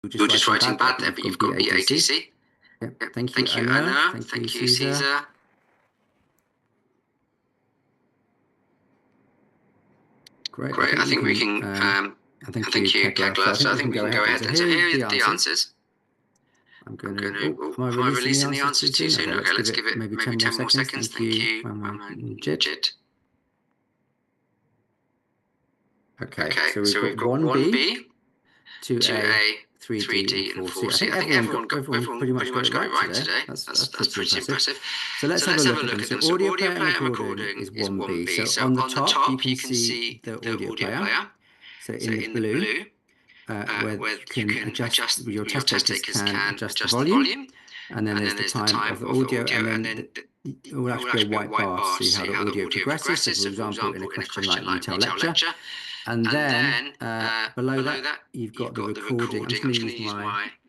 You're just writing bad there, but you've got BATC. Yep. Yep. Thank Thank you, you, Anna. Anna. Thank you, Caesar. Great. Great. I think we can. And thank you, Kegler. So I think we can go ahead then. So here are the answers. I'm going to. Am I releasing the answers too soon? Okay, let's give it maybe 10 more seconds. Thank you. JIT. Okay, so we've got 1B, 2A, 3D, and 4C. I think everyone pretty much got it right today. That's pretty impressive. So let's have a look at them. So audio player and recording is 1B. So on the top, you can see the audio player. So in the blue, where you can adjust, your test takers can adjust the volume. And then there's the time of the audio, and then it will actually be a white bar to see how the audio progresses. So for example, in a question like retail lecture. And then below that, you've got the recording. I'm just going to use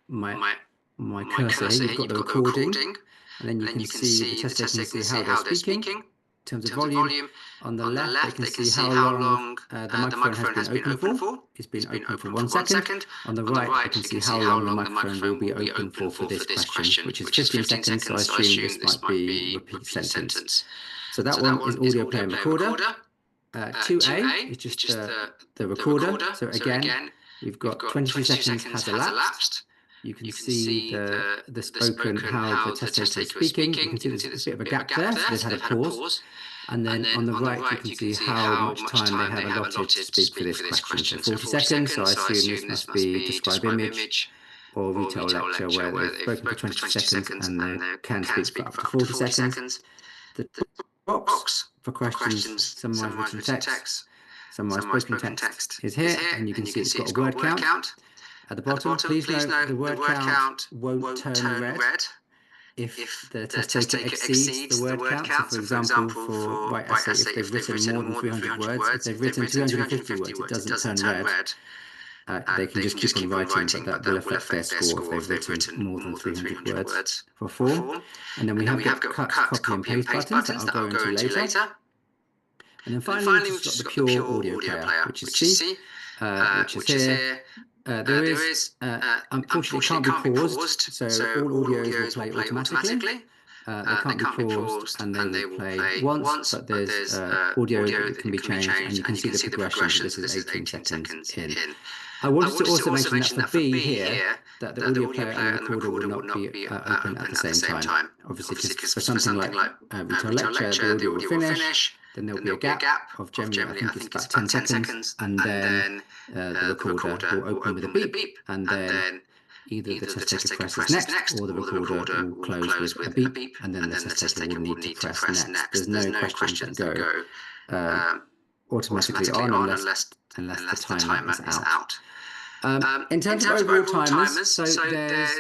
my cursor here. You've got the recording, and then you can see the test taker can see how they're speaking in terms of volume. On the left, they can see how long the microphone has been open for. It's been open for 1 second. On the right, they can see how long the microphone will be open for this question, which is 15 seconds. So I assume this might be repeat sentence. So that one is audio player and recorder. 2A is just the recorder. So again, we've got 22 seconds has elapsed. You can see the spoken, how the test taker is speaking. You can see there's a bit of a gap there, so they've had a pause. And then on the right, you can see how much time they have allotted to speak for this question. So 40 seconds, so I assume this must be describe image or retail lecture, where they've spoken for 20 seconds and they can speak for up to 40 seconds. The box for questions, summarise written text, summarise spoken text is here, and you can see it's got a word count. At the bottom, please note the word count won't turn red if the test taker exceeds the word count. So for example, for write essay, if they've written more than 300 words, if they've written 250 words, it doesn't turn red. They can just keep on writing, but that will affect their score if they've written more than 300 words for 4. And then we have got cut, copy and paste buttons that I'll go into later. And then finally, we've just got the pure audio player, which is C, which is here. There is, unfortunately, can't be paused, so all audios will play automatically. They can't be paused, and they will play once, but there's audio that can be changed, and you can see the progression. So this is 18 seconds in. I wanted to also mention that for B here, that the audio player and the recorder will not be open at the same time. Obviously, because for something like retail lecture, the audio will finish, then there'll be a gap of generally, I think it's about 10 seconds, and then the recorder will open with a beep, and then either the test taker presses next, or the recorder will close with a beep, and then the test taker will need to press next. There's no questions that go automatically on unless the timer is out. In terms of overall timers, so there's